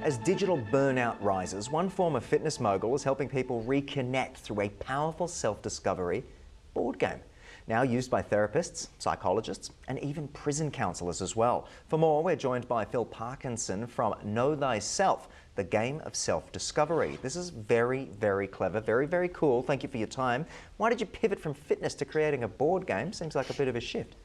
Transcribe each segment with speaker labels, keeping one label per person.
Speaker 1: As digital burnout rises, one form of fitness mogul is helping people reconnect through a powerful self-discovery board game. Now used by therapists, psychologists, and even prison counsellors as well. For more, we're joined by Parkinson from Know Thyself, the game of self-discovery. This is very, very clever, very, very cool. Thank you for your time. Why did you pivot from fitness to creating a board game? Seems like a bit of a shift.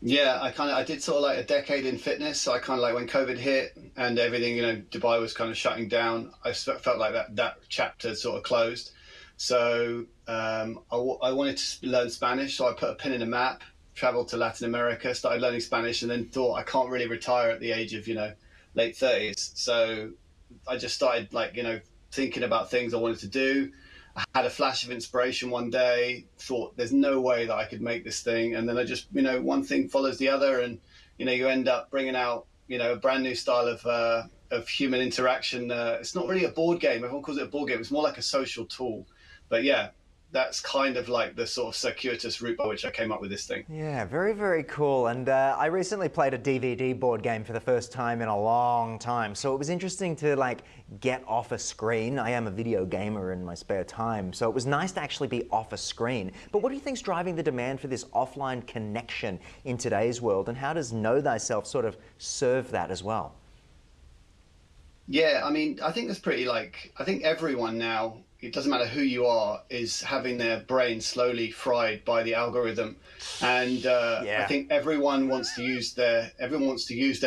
Speaker 2: Yeah, I did sort of like a decade in fitness. So I kind of like when COVID hit and everything, Dubai was kind of shutting down, I felt like that chapter sort of closed. So I wanted to learn Spanish. So I put a pin in a map, traveled to Latin America, started learning Spanish, and then thought I can't really retire at the age of, late 30s. So I just started thinking about things I wanted to do. I had a flash of inspiration one day, thought there's no way that I could make this thing. And then I just, one thing follows the other, and, you end up bringing out, a brand new style of human interaction. It's not really a board game. Everyone calls it a board game. It's more like a social tool. But yeah, that's kind of like the sort of circuitous route by which I came up with this thing.
Speaker 1: Yeah, very, very cool. And I recently played a DVD board game for the first time in a long time. So it was interesting to get off a screen. I am a video gamer in my spare time. So it was nice to actually be off a screen. But what do you think's driving the demand for this offline connection in today's world? And how does Know Thyself sort of serve that as well?
Speaker 2: Yeah, I mean, I think that's pretty I think everyone now, it doesn't matter who you are, is having their brain slowly fried by the algorithm. And I think everyone wants to use their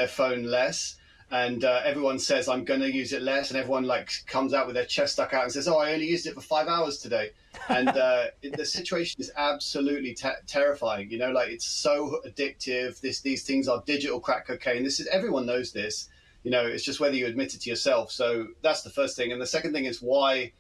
Speaker 2: phone less. And everyone says, I'm going to use it less. And everyone comes out with their chest stuck out and says, oh, I only used it for 5 hours today. And the situation is absolutely terrifying. It's so addictive. These things are digital crack cocaine. Everyone knows this. It's just whether you admit it to yourself. So that's the first thing. And the second thing is why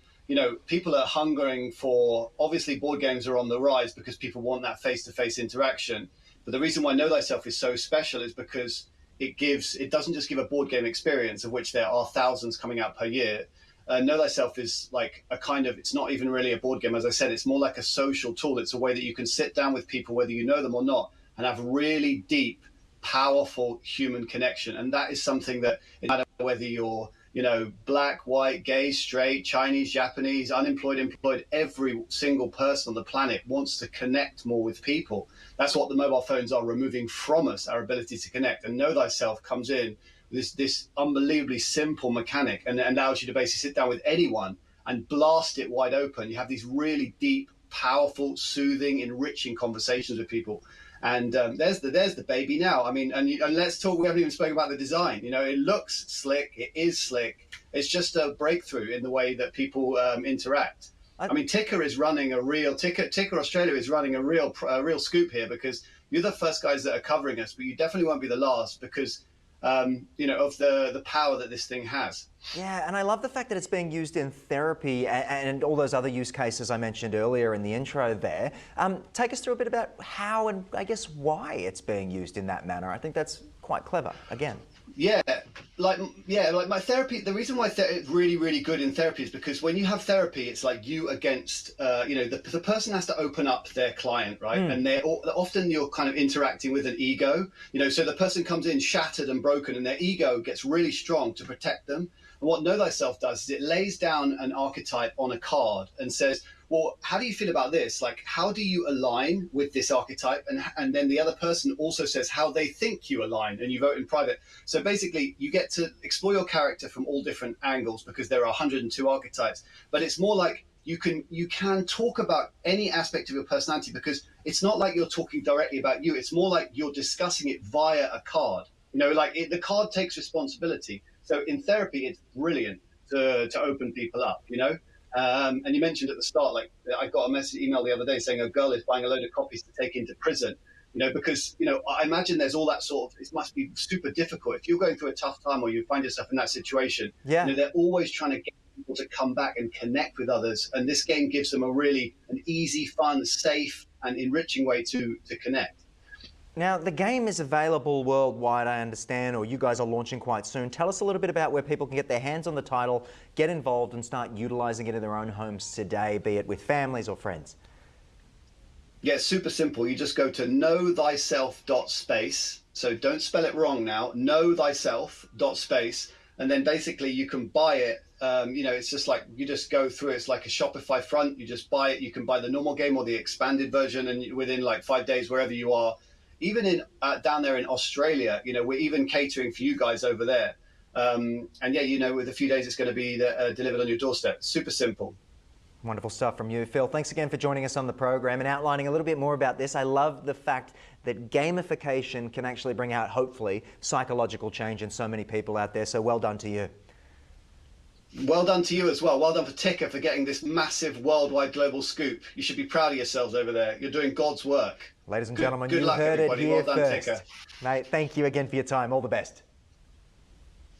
Speaker 2: people are hungering for, obviously board games are on the rise because people want that face-to-face interaction. But the reason why Know Thyself is so special is because it doesn't just give a board game experience, of which there are thousands coming out per year. Know Thyself is it's not even really a board game. As I said, it's more like a social tool. It's a way that you can sit down with people, whether you know them or not, and have really deep, powerful human connection. And that is something that, no matter whether you're black, white, gay, straight, Chinese, Japanese, unemployed, employed, every single person on the planet wants to connect more with people. That's what the mobile phones are removing from us, our ability to connect. And Know Thyself comes in with this unbelievably simple mechanic and allows you to basically sit down with anyone and blast it wide open. You have these really deep, powerful, soothing, enriching conversations with people. And there's the baby now. I mean, and let's talk. We haven't even spoken about the design. It looks slick. It is slick. It's just a breakthrough in the way that people interact. I mean, Ticker is running a real Ticker Australia is running a real scoop here, because you're the first guys that are covering us, but you definitely won't be the last, because of the power that this thing has.
Speaker 1: Yeah, and I love the fact that it's being used in therapy and all those other use cases I mentioned earlier in the intro there. Take us through a bit about how and I guess why it's being used in that manner. I think that's quite clever, again.
Speaker 2: Yeah, like my therapy, the reason why it's really, really good in therapy is because when you have therapy, it's like you against, the person has to open up their client, right? And often you're kind of interacting with an ego, so the person comes in shattered and broken and their ego gets really strong to protect them. And what Know Thyself does is it lays down an archetype on a card and says, well, how do you feel about this? How do you align with this archetype? And then the other person also says how they think you align, and you vote in private. So basically, you get to explore your character from all different angles, because there are 102 archetypes. But it's more like you can talk about any aspect of your personality, because it's not like you're talking directly about you. It's more like you're discussing it via a card. The card takes responsibility. So in therapy, it's brilliant to open people up, And you mentioned at the start, I got a email the other day saying a girl is buying a load of copies to take into prison, because, I imagine there's all that it must be super difficult. If you're going through a tough time or you find yourself in that situation, they're always trying to get people to come back and connect with others. And this game gives them an easy, fun, safe and enriching way to connect.
Speaker 1: Now, the game is available worldwide, I understand, or you guys are launching quite soon. Tell us a little bit about where people can get their hands on the title, get involved and start utilising it in their own homes today, be it with families or friends.
Speaker 2: Yeah, super simple. You just go to knowthyself.space. So don't spell it wrong now, knowthyself.space. and then basically you can buy it. You know, it's just like you just go through. It's like a Shopify front. You just buy it. You can buy the normal game or the expanded version, and within like 5 days, wherever you are, even in down there in Australia, you know, we're even catering for you guys over there. And yeah, you know, with a few days, it's going to be delivered on your doorstep. Super simple.
Speaker 1: Wonderful stuff from you, Phil. Thanks again for joining us on the program and outlining a little bit more about this. I love the fact that gamification can actually bring out, hopefully, psychological change in so many people out there. So well done to you.
Speaker 2: Well done to you as well. Well done for Ticker for getting this massive worldwide global scoop. You should be proud of yourselves over there. You're doing God's work.
Speaker 1: Ladies and gentlemen,
Speaker 2: good
Speaker 1: you
Speaker 2: luck,
Speaker 1: heard
Speaker 2: everybody.
Speaker 1: it here
Speaker 2: well done,
Speaker 1: first.
Speaker 2: Ticker.
Speaker 1: Mate, thank you again for your time. All the best.